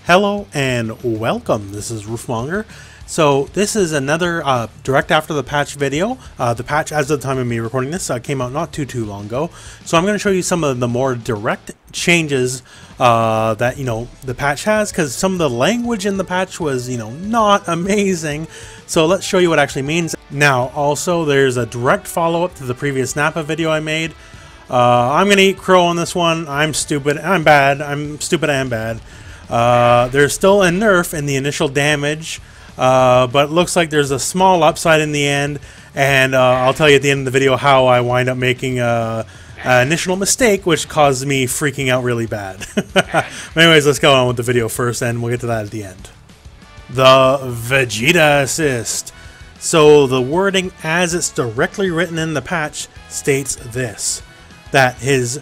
Hello and welcome. This is Rooflemonger. So this is another direct after the patch video. The patch, as of the time of me recording this, came out not too long ago. So I'm going to show you some of the more direct changes that the patch has, because some of the language in the patch was not amazing. So let's show you what it actually means. Now also there's a direct follow-up to the previous Nappa video I made. I'm going to eat crow on this one. I'm stupid. I'm bad. I'm stupid and bad. There's still a nerf in the initial damage, but it looks like there's a small upside in the end, and I'll tell you at the end of the video how I wind up making an initial mistake, which caused me freaking out really bad. But anyways, let's go on with the video first, and we'll get to that at the end. The Vegeta assist. So the wording as it's directly written in the patch states this, that his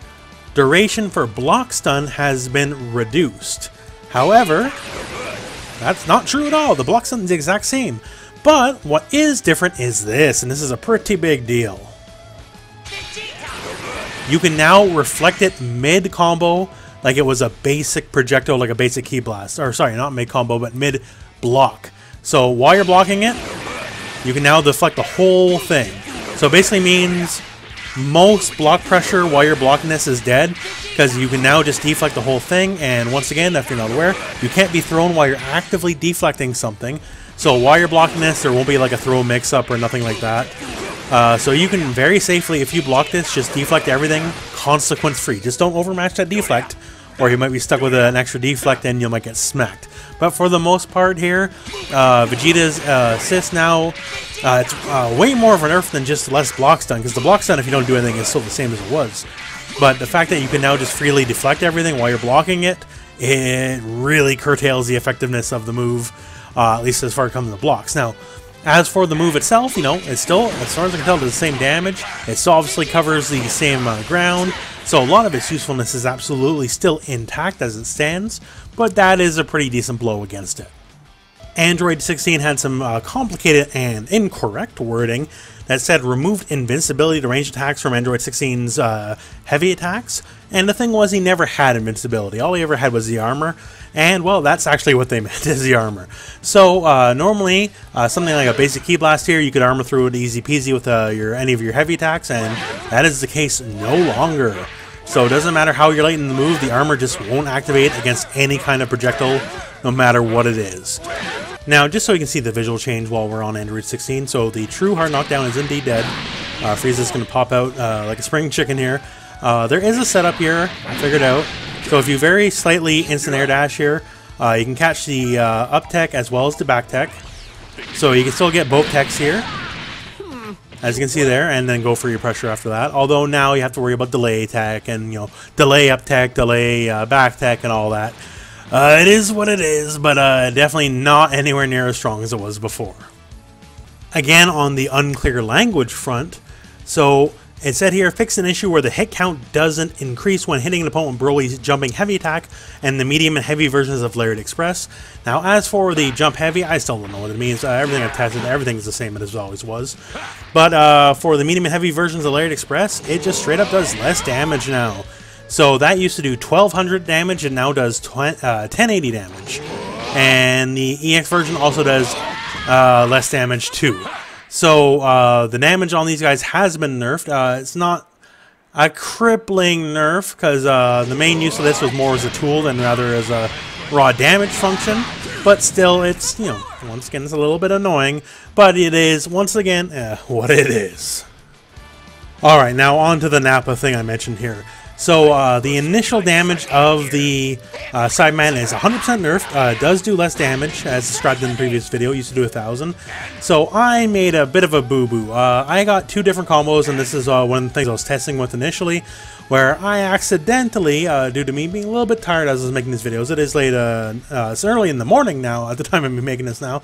duration for block stun has been reduced. However, that's not true at all. The block stun is the exact same. But what is different is this, and this is a pretty big deal. You can now reflect it mid-combo like it was a basic projectile, like a basic key blast. Or sorry, not mid-combo, but mid-block. So while you're blocking it, you can now deflect the whole thing. So it basically means most block pressure while you're blocking this is dead, because you can now just deflect the whole thing. And once again, if you're not aware, you can't be thrown while you're actively deflecting something. So while you're blocking this, there won't be like a throw mix-up or nothing like that. So you can very safely, if you block this, just deflect everything consequence-free. Just don't overmatch that deflect, or you might be stuck with an extra deflect and you might get smacked. But for the most part here, Vegeta's assist now, it's way more of a nerf than just less block stun, because the block stun, if you don't do anything, is still the same as it was. But the fact that you can now just freely deflect everything while you're blocking it, it really curtails the effectiveness of the move, at least as far as it comes to the blocks. Now, as for the move itself, it's still, as far as I can tell, does the same damage. It still obviously covers the same ground, so a lot of its usefulness is absolutely still intact as it stands, but that is a pretty decent blow against it. Android 16 had some complicated and incorrect wording that said removed invincibility to ranged attacks from Android 16's heavy attacks, and the thing was, he never had invincibility. All he ever had was the armor, and well, that's actually what they meant, is the armor. So normally, something like a basic key blast here, you could armor through it easy peasy with any of your heavy attacks, and that is the case no longer. So it doesn't matter how you're late in the move, the armor just won't activate against any kind of projectile, no matter what it is. Now, just so you can see the visual change while we're on Android 16, so the true hard knockdown is indeed dead. Frieza's going to pop out like a spring chicken here. There is a setup here, I figured out. So if you very slightly instant air dash here, you can catch the up tech as well as the back tech. So you can still get both techs here, as you can see there, and then go for your pressure after that. Although now you have to worry about delay tech and delay up tech, delay back tech, and all that. It is what it is, but definitely not anywhere near as strong as it was before. Again, on the unclear language front, so it said here, fix an issue where the hit count doesn't increase when hitting an opponent with Broly's jumping heavy attack and the medium and heavy versions of Layered Express. Now, as for the jump heavy, I still don't know what it means. Everything I've tested, everything is the same as it always was. But for the medium and heavy versions of Layered Express, it just straight up does less damage now. So that used to do 1200 damage and now does 1080 damage. And the EX version also does less damage too. So the damage on these guys has been nerfed. It's not a crippling nerf, because the main use of this was more as a tool than rather as a raw damage function. But still, it's, once again, it's a little bit annoying. But it is, once again, what it is. Alright, now on to the Nappa thing I mentioned here. So the initial damage of the Sideman is 100% nerfed. Does do less damage, as described in the previous video. It used to do 1,000. So I made a bit of a boo-boo. I got two different combos, and this is one of the things I was testing with initially, where I accidentally, due to me being a little bit tired as I was making these videos, it is late, it's early in the morning now, at the time I'm making this now,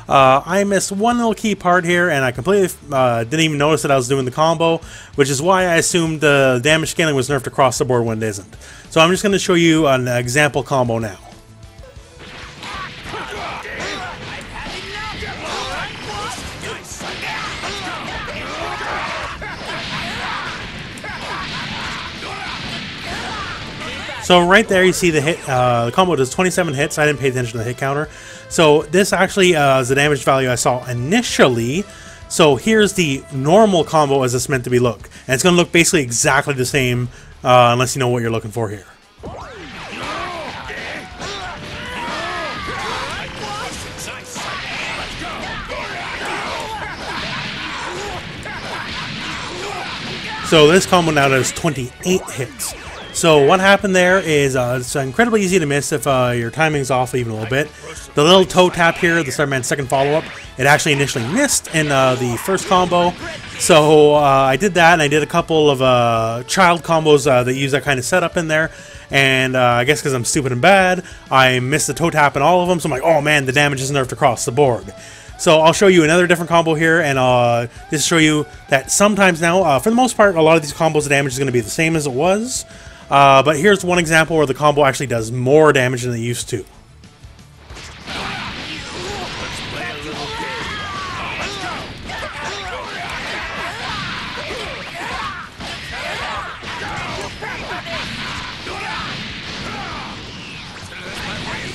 I missed one little key part here, and I completely didn't even notice that I was doing the combo, which is why I assumed the damage scaling was nerfed across the board when it isn't. So I'm just going to show you an example combo now. So right there you see the hit, the combo does 27 hits. I didn't pay attention to the hit counter. So this actually is the damage value I saw initially. So here's the normal combo as it's meant to be look. And it's going to look basically exactly the same unless you know what you're looking for here. So this combo now does 28 hits. So what happened there is it's incredibly easy to miss if your timing's off even a little bit. The little toe tap here, the Starman's second follow-up, it actually initially missed in the first combo. So I did that, and I did a couple of child combos that use that kind of setup in there. And I guess because I'm stupid and bad, I missed the toe tap in all of them. So I'm like, oh man, the damage is nerfed across the board. So I'll show you another different combo here, and just show you that sometimes now, for the most part, a lot of these combos, the damage is going to be the same as it was. But here's one example where the combo actually does more damage than it used to.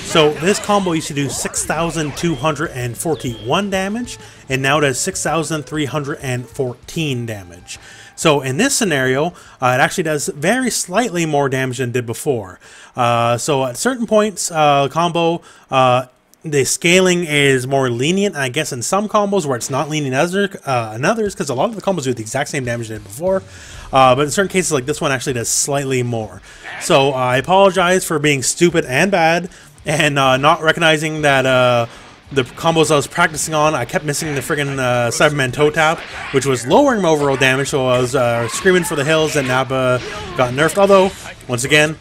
So this combo used to do 6,241 damage, and now does 6,314 damage. So in this scenario, it actually does very slightly more damage than it did before. So at certain points, combo, the scaling is more lenient. I guess in some combos where it's not lenient as in others, because a lot of the combos do the exact same damage they did before. But in certain cases like this one actually does slightly more. So I apologize for being stupid and bad, and not recognizing that the combos I was practicing on, I kept missing the friggin' Cyberman toe tap, which was lowering my overall damage, so I was screaming for the hills that Nappa got nerfed. Although, once again,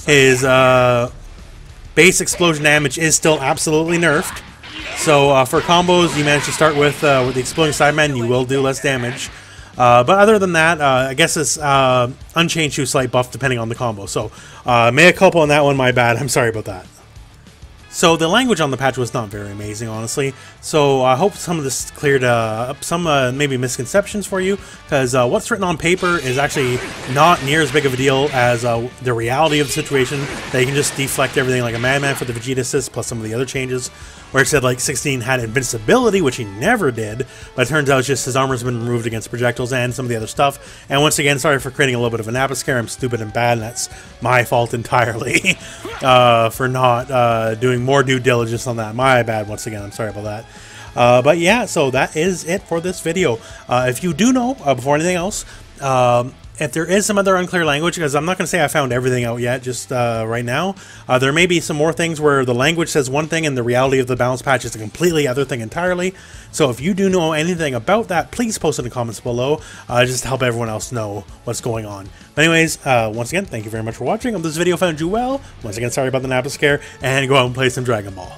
his base explosion damage is still absolutely nerfed. So for combos you manage to start with the exploding Cyberman, you will do less damage. But other than that, I guess it's unchanged to slight buff depending on the combo. So mea culpa on that one, my bad. I'm sorry about that. So the language on the patch was not very amazing, honestly. So I hope some of this cleared up some maybe misconceptions for you, because what's written on paper is actually not near as big of a deal as the reality of the situation, that you can just deflect everything like a madman for the Vegeta assist, plus some of the other changes, where it said like 16 had invincibility, which he never did, but it turns out it's just his armor's been removed against projectiles and some of the other stuff. And once again, sorry for creating a little bit of a Nappa scare. I'm stupid and bad, and that's my fault entirely for not doing more due diligence on that. My bad once again. I'm sorry about that. But yeah, so that is it for this video. If you do know, before anything else, if there is some other unclear language, because I'm not going to say I found everything out yet, just right now, there may be some more things where the language says one thing and the reality of the balance patch is a completely other thing entirely. So if you do know anything about that, please post in the comments below, just to help everyone else know what's going on. But anyways, once again, thank you very much for watching. If this video found you well, once again, sorry about the Nappa scare, and go out and play some Dragon Ball.